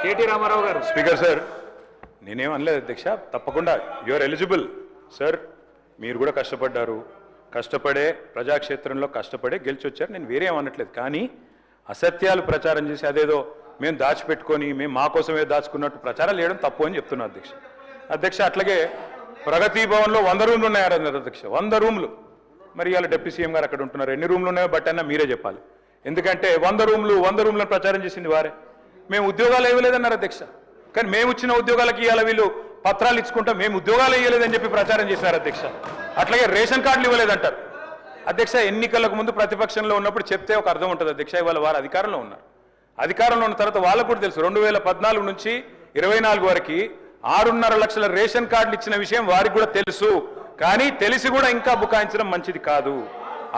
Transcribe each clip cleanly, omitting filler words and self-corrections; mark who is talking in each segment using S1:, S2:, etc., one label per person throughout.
S1: KT Ramarao గారు.
S2: Speaker sir, నేనేం అనలేదు అధ్యక్ష. తప్పకుండా యూఆర్ ఎలిజిబుల్ సార్. మీరు కూడా కష్టపడే ప్రజాక్షేత్రంలో కష్టపడే గెలిచి వచ్చారు. నేను వేరే అనట్లేదు. కానీ అసత్యాలు ప్రచారం చేసి అదేదో మేము దాచిపెట్టుకొని మేము మా కోసమే దాచుకున్నట్టు ప్రచారాలు చేయడం తప్పు అని చెప్తున్నాను అధ్యక్ష. అట్లాగే ప్రగతి భవన్లో 100 రూమ్లు ఉన్నాయన్నారు అధ్యక్ష. 100 రూమ్లు. మరి ఇవాళ డిప్యూటీ సీఎం గారు అక్కడ ఉంటున్నారు. ఎన్ని రూమ్లు ఉన్నాయో బట్ అన్నా మీరే చెప్పాలి. ఎందుకంటే 100 రూమ్లను ప్రచారం చేసింది వారే. మేము ఉద్యోగాలు ఇవ్వలేదన్నారు అధ్యక్ష. కానీ మేము ఇచ్చిన ఉద్యోగాలకి ఇవాళ వీళ్ళు పత్రాలు ఇచ్చుకుంటాం, మేము ఉద్యోగాలు ఇవ్వలేదని చెప్పి ప్రచారం చేశారు అధ్యక్ష. అట్లాగే రేషన్ కార్డులు ఇవ్వలేదంటారు అధ్యక్ష. ఎన్నికలకు ముందు ప్రతిపక్షంలో ఉన్నప్పుడు చెప్తే ఒక అర్థం ఉంటుంది అధ్యక్ష. ఇవాళ వారు అధికారంలో ఉన్నారు. అధికారంలో ఉన్న తర్వాత వాళ్ళకు కూడా తెలుసు 2014 నుంచి 24 వరకు 6.5 లక్షల రేషన్ కార్డులు ఇచ్చిన విషయం వారికి కూడా తెలుసు. కానీ తెలిసి కూడా ఇంకా బుకాయించడం మంచిది కాదు.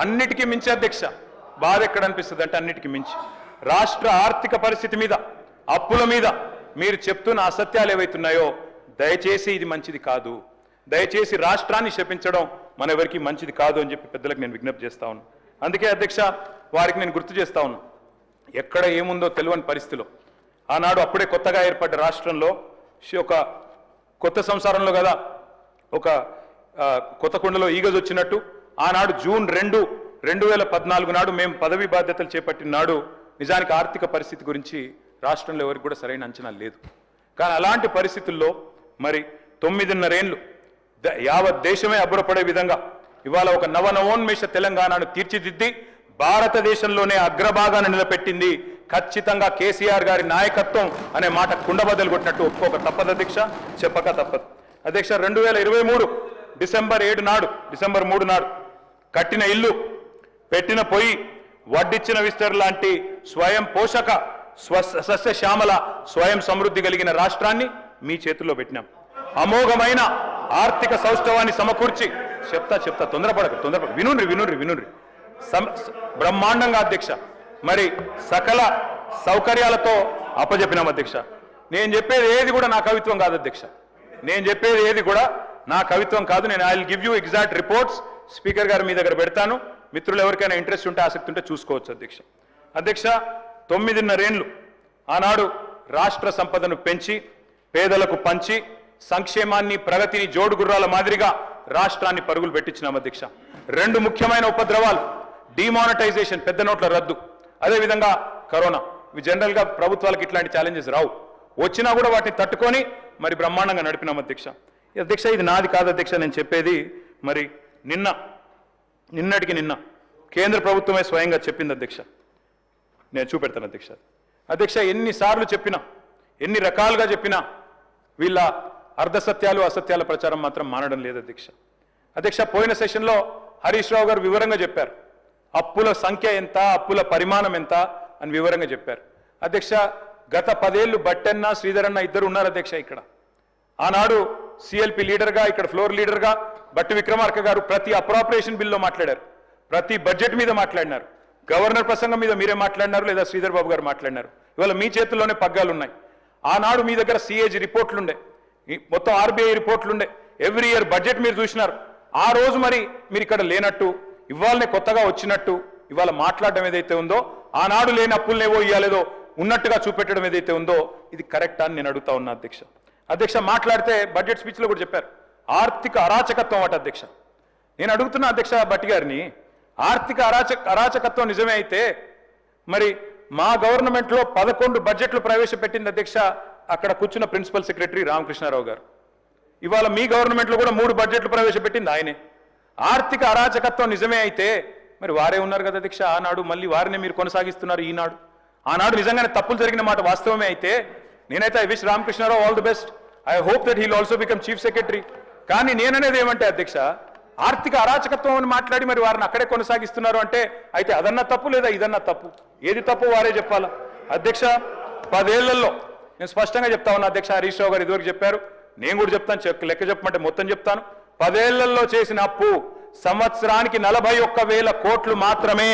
S2: అన్నిటికీ మించి అధ్యక్ష బాధ ఎక్కడ అనిపిస్తుంది అంటే అన్నిటికీ మించి రాష్ట్ర ఆర్థిక పరిస్థితి మీద, అప్పుల మీద మీరు చెప్తున్న అసత్యాలు ఏవైతున్నాయో దయచేసి ఇది మంచిది కాదు. దయచేసి రాష్ట్రాన్ని శపించడం మన ఎవరికి మంచిది కాదు అని చెప్పి పెద్దలకు నేను విజ్ఞప్తి చేస్తా ఉన్నాను. అందుకే అధ్యక్ష వారికి నేను గుర్తు చేస్తా ఉన్నాను. ఎక్కడ ఏముందో తెలియని పరిస్థితిలో ఆనాడు అప్పుడే కొత్తగా ఏర్పడ్డ రాష్ట్రంలో ఒక కొత్త సంసారంలో కదా ఒక కొత్త కుండలో ఈగజ్ వచ్చినట్టు ఆనాడు జూన్ 2, 2014 నాడు మేము పదవి బాధ్యతలు చేపట్టిన నాడు నిజానికి ఆర్థిక పరిస్థితి గురించి రాష్ట్రంలో ఎవరికి కూడా సరైన అంచనా లేదు. కానీ అలాంటి పరిస్థితుల్లో మరి 9.5 ఏళ్ళు యావత్ దేశమే అబ్బురపడే విధంగా ఇవాళ ఒక నవనవోన్మేష తెలంగాణను తీర్చిదిద్ది భారతదేశంలోనే అగ్రభాగాన నిలబెట్టింది ఖచ్చితంగా కేసీఆర్ గారి నాయకత్వం అనే మాట కుండబద్దలు కొట్టినట్టు ఒప్పుకోక తప్పదు అధ్యక్ష, చెప్పక తప్పదు అధ్యక్ష. 2023 డిసెంబర్ 3 నాడు కట్టిన ఇల్లు, పెట్టిన పొయ్యి, వడ్డిచ్చిన విస్తర్ లాంటి స్వయం పోషక సస్యశ్యామల స్వయం సమృద్ధి కలిగిన రాష్ట్రాన్ని మీ చేతుల్లో పెట్టినాం. అమోఘమైన ఆర్థిక సౌష్ఠవాన్ని సమకూర్చి చెప్తా తొందరపడక వినుండ్రి బ్రహ్మాండంగా అధ్యక్ష మరి సకల సౌకర్యాలతో అప్పజెప్పినాం అధ్యక్ష. నేను చెప్పేది ఏది కూడా నా కవిత్వం కాదు అధ్యక్ష. నేను I will give you exact reports. Speaker గారు మీ దగ్గర పెడతాను. మిత్రులు ఎవరికైనా ఇంట్రెస్ట్ ఉంటే ఆసక్తి ఉంటే చూసుకోవచ్చు అధ్యక్ష. 9.5 ఏళ్ళు ఆనాడు రాష్ట్ర సంపదను పెంచి పేదలకు పంచి సంక్షేమాన్ని ప్రగతిని జోడుగుర్రాల మాదిరిగా రాష్ట్రాన్ని పరుగులు పెట్టించినాం అధ్యక్ష. 2 ముఖ్యమైన ఉపద్రవాలు, డిమానిటైజేషన్ పెద్ద నోట్ల రద్దు, అదేవిధంగా కరోనా. ఇవి జనరల్గా ప్రభుత్వాలకు ఇట్లాంటి ఛాలెంజెస్ రావు, వచ్చినా కూడా వాటిని తట్టుకొని మరి బ్రహ్మాండంగా నడిపినాం అధ్యక్ష. ఇది నాది కాదు అధ్యక్ష. నేను చెప్పేది మరి నిన్నటికి నిన్న కేంద్ర ప్రభుత్వమే స్వయంగా చెప్పింది అధ్యక్ష. నేను చూపెడతాను అధ్యక్ష. ఎన్నిసార్లు చెప్పినా, ఎన్ని రకాలుగా చెప్పినా వీళ్ళ అర్ధసత్యాలు అసత్యాల ప్రచారం మాత్రం మానడం లేదు అధ్యక్ష. పోయిన సెషన్లో హరీష్ రావు గారు వివరంగా చెప్పారు. అప్పుల సంఖ్య ఎంత, అప్పుల పరిమాణం ఎంత అని వివరంగా చెప్పారు అధ్యక్ష. గత 10 ఏళ్ళు బట్టన్న శ్రీధరన్న ఇద్దరు ఉన్నారు అధ్యక్ష ఇక్కడ. ఆనాడు సిఎల్పి లీడర్గా, ఇక్కడ ఫ్లోర్ లీడర్గా బట్టి విక్రమార్క గారు ప్రతి అప్రాపరేషన్ బిల్లో మాట్లాడారు, ప్రతి బడ్జెట్ మీద మాట్లాడినారు. గవర్నర్ ప్రసంగం మీద మీరే మాట్లాడినారు లేదా శ్రీధర్ బాబు గారు మాట్లాడినారు. ఇవాళ మీ చేతుల్లోనే పగ్గాలు ఉన్నాయి. ఆనాడు మీ దగ్గర సిఏజీ రిపోర్ట్లుండే, మొత్తం ఆర్బీఐ రిపోర్ట్లుండే, ఎవ్రీ ఇయర్ బడ్జెట్ మీరు చూసినారు. ఆ రోజు మరి మీరు ఇక్కడ లేనట్టు, ఇవాళనే కొత్తగా వచ్చినట్టు ఇవాళ మాట్లాడడం ఏదైతే ఉందో, ఆనాడు లేని అప్పులనేవో ఇవ్వాలేదో ఉన్నట్టుగా చూపెట్టడం ఏదైతే ఉందో ఇది కరెక్ట్ అని నేను అడుగుతా ఉన్నా అధ్యక్ష. మాట్లాడితే బడ్జెట్ స్పీచ్లో కూడా చెప్పారు ఆర్థిక అరాచకత్వం అట అధ్యక్ష. నేను అడుగుతున్నా అధ్యక్ష భట్టి గారిని, ఆర్థిక అరాచకత్వం నిజమే అయితే మరి మా గవర్నమెంట్లో 11 బడ్జెట్లు ప్రవేశపెట్టింది అధ్యక్ష అక్కడ కూర్చున్న ప్రిన్సిపల్ సెక్రటరీ రామకృష్ణారావు గారు. ఇవాళ మీ గవర్నమెంట్లో కూడా 3 బడ్జెట్లు ప్రవేశపెట్టింది ఆయనే. ఆర్థిక అరాచకత్వం నిజమే అయితే మరి వారే ఉన్నారు కదా అధ్యక్ష ఆనాడు, మళ్ళీ వారినే మీరు కొనసాగిస్తున్నారు ఈనాడు. ఆనాడు నిజంగానే తప్పులు జరిగిన మాట వాస్తవమే అయితే నేనైతే I wish Ramakrishna Rao all the best. I hope that he'll also become chief secretary. కానీ నేననేది ఏమంటే అధ్యక్ష, ఆర్థిక అరాచకత్వం అని మాట్లాడి మరి వారిని అక్కడే కొనసాగిస్తున్నారు అంటే అయితే అదన్నా తప్పు లేదా ఇదన్నా తప్పు, ఏది తప్పు వారే చెప్పాలా అధ్యక్ష. 10 ఏళ్లలో నేను స్పష్టంగా చెప్తా ఉన్నా అధ్యక్ష. హరీష్ రావు గారు ఇదివరకు చెప్పారు, నేను కూడా చెప్తాను, లెక్క చెప్పమంటే మొత్తం చెప్తాను. 10 ఏళ్లలో చేసిన అప్పు సంవత్సరానికి 41,000 కోట్లు మాత్రమే.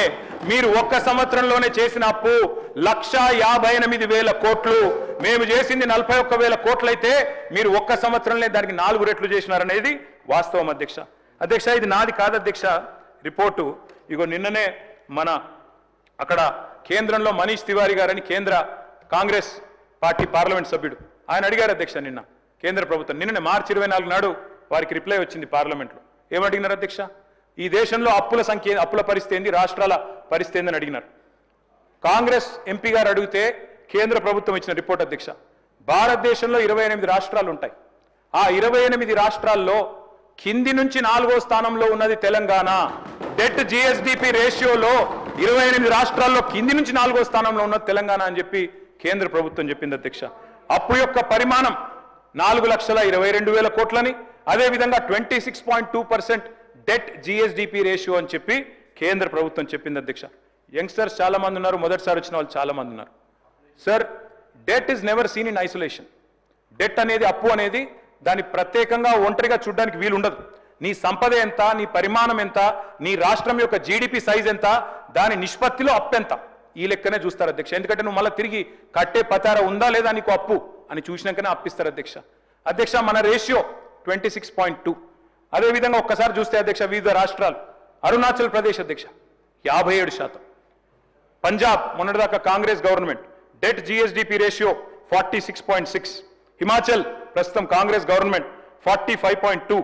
S2: మీరు ఒక్క సంవత్సరంలోనే చేసిన అప్పు 1,58,000 కోట్లు. మేము చేసింది 41,000 కోట్లయితే మీరు ఒక్క సంవత్సరంలో దానికి 4 రెట్లు చేసినారనేది వాస్తవం అధ్యక్ష. ఇది నాది కాదు అధ్యక్ష రిపోర్టు. ఇగో నిన్ననే మన అక్కడ కేంద్రంలో మనీష్ తివారీ గారని కేంద్ర కాంగ్రెస్ పార్టీ పార్లమెంట్ సభ్యుడు ఆయన అడిగారు అధ్యక్ష నిన్న కేంద్ర ప్రభుత్వం నిన్ననే మార్చి 24 నాడు వారికి రిప్లై వచ్చింది పార్లమెంట్లో ఏమడిగినారు అధ్యక్ష ఈ దేశంలో అప్పుల పరిస్థితి ఏంది రాష్ట్రాల పరిస్థితి ఏందని అడిగినారు కాంగ్రెస్ ఎంపీ గారు అడిగితే కేంద్ర ప్రభుత్వం ఇచ్చిన రిపోర్ట్ అధ్యక్ష భారతదేశంలో 28 రాష్ట్రాలు ఉంటాయి ఆ 28 రాష్ట్రాల్లో కింది నుంచి 4వ స్థానంలో ఉన్నది తెలంగాణ డెట్ జిఎస్డిపి రేషియోలో 28 రాష్ట్రాల్లో కింది నుంచి 4వ స్థానంలో ఉన్నది తెలంగాణ అని చెప్పి కేంద్ర ప్రభుత్వం చెప్పింది అధ్యక్ష అప్పు యొక్క పరిమాణం 4,22,000 కోట్లని అదేవిధంగా 26.2% డెట్ జిఎస్డిపి రేషియో అని చెప్పి కేంద్ర ప్రభుత్వం చెప్పింది అధ్యక్ష యంగ్స్టర్స్ చాలా మంది ఉన్నారు మొదటిసారి వచ్చిన వాళ్ళు చాలా మంది ఉన్నారు sir debt is never seen in isolation debt అనేది అప్పు అనేది దాన్ని ప్రత్యేకంగా ఒంటరిగా చూడడానికి వీలు ఉండదు నీ సంపద ఎంత నీ పరిమాణం ఎంత నీ రాష్ట్రం యొక్క జీడిపి సైజ్ ఎంత దాని నిష్పత్తిలో అప్పు ఎంత ఈ లెక్కనే చూస్తారు అధ్యక్ష ఎందుకంటే నువ్వు మళ్ళీ తిరిగి కట్టే పతార ఉందా లేదా నీకు అప్పు అని చూసినాకనే అప్పిస్తారు అధ్యక్ష మన రేషియో 26.2 అదేవిధంగా ఒక్కసారి చూస్తే అధ్యక్ష వివిధ రాష్ట్రాలు అరుణాచల్ ప్రదేశ్ అధ్యక్ష 57%, పంజాబ్ మొన్నటిదాకా Congress government debt GSDP ratio 46.6, Himachal ప్రస్తుతం కాంగ్రెస్ గవర్నమెంట్ 45.2,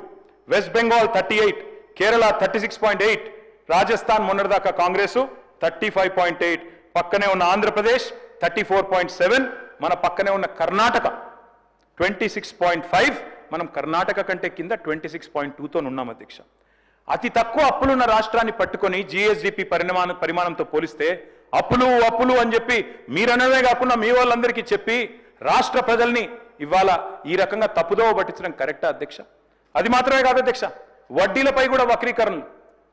S2: వెస్ట్ బెంగాల్ 38, కేరళ 36.8, రాజస్థాన్ మొన్నటిదాకా కాంగ్రెస్ 35.8, పక్కనే ఉన్న ఆంధ్రప్రదేశ్ 34.7, మన పక్కనే ఉన్న కర్ణాటక 26.5, మనం కర్ణాటక కంటే కింద 26.2తో ఉన్నాం అధ్యక్ష అతి తక్కువ అప్పులున్న రాష్ట్రాన్ని పట్టుకొని జిఎస్డిపి పరిమాణంతో పోలిస్తే అప్పులు అని చెప్పి మీరనవే కాకుండా మీ వాళ్ళందరికీ చెప్పి రాష్ట్ర ప్రజల్ని ఇవాళ ఈ రకంగా తప్పుదోవ పట్టించడం కరెక్టా అధ్యక్ష అది మాత్రమే కాదు అధ్యక్ష వడ్డీలపై కూడా వక్రీకరణలు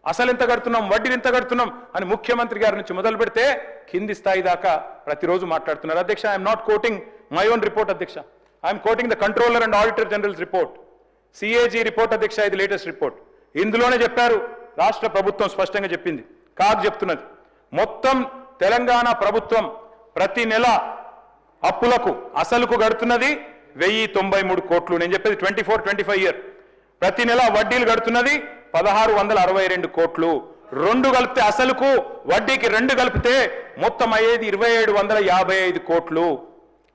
S2: అసలు ఎంత కడుతున్నాం వడ్డీలు ఎంత కడుతున్నాం అని ముఖ్యమంత్రి గారి నుంచి మొదలు పెడితే కింది స్థాయి దాకా ప్రతిరోజు మాట్లాడుతున్నారు అధ్యక్ష I'm not quoting my own report అధ్యక్ష I'm quoting the controller and auditor generals report CAG report అధ్యక్ష ఇది లేటెస్ట్ రిపోర్ట్ ఇందులోనే చెప్పారు రాష్ట్ర ప్రభుత్వం స్పష్టంగా చెప్పింది కాదు చెప్తున్నది మొత్తం తెలంగాణ ప్రభుత్వం ప్రతి నెల అప్పులకు అసలుకు గడుతున్నది 1093 కోట్లు నేను చెప్పేది 24-25 ఇయర్ ప్రతి నెల వడ్డీలు గడుతున్నది 1662 కోట్లు రెండు కలిపితే అసలుకు వడ్డీకి రెండు కలిపితే మొత్తం అయ్యేది 2755 కోట్లు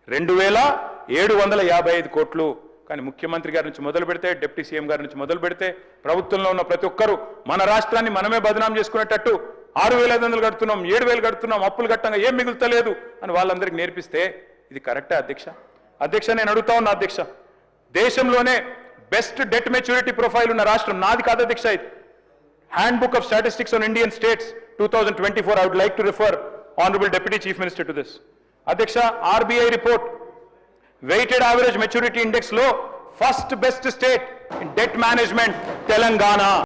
S2: 2755 కోట్లు కానీ ముఖ్యమంత్రి గారి నుంచి మొదలు పెడితే డిప్యూటీ సీఎం గారి నుంచి మొదలు పెడితే ప్రభుత్వంలో ఉన్న ప్రతి ఒక్కరు మన రాష్ట్రాన్ని మనమే బదనాం చేసుకునేటట్టు 6500 కడుతున్నాం 7000 కడుతున్నాం అప్పులు కట్టంగా ఏం మిగులుతలేదు అని వాళ్ళందరికీ నేర్పిస్తే ఇది కరెక్టా అధ్యక్ష నేను అడుగుతా ఉన్నా అధ్యక్ష దేశంలోనే బెస్ట్ డెట్ మెచ్యూరిటీ ప్రొఫైల్ ఉన్న రాష్ట్రం నాది కాదు అధ్యక్ష ఇది hand book of statistics on Indian states 2024 I would like to refer honorable deputy chief minister to this అధ్యక్ష RBI report weighted average maturity index లో first best state in debt management Telangana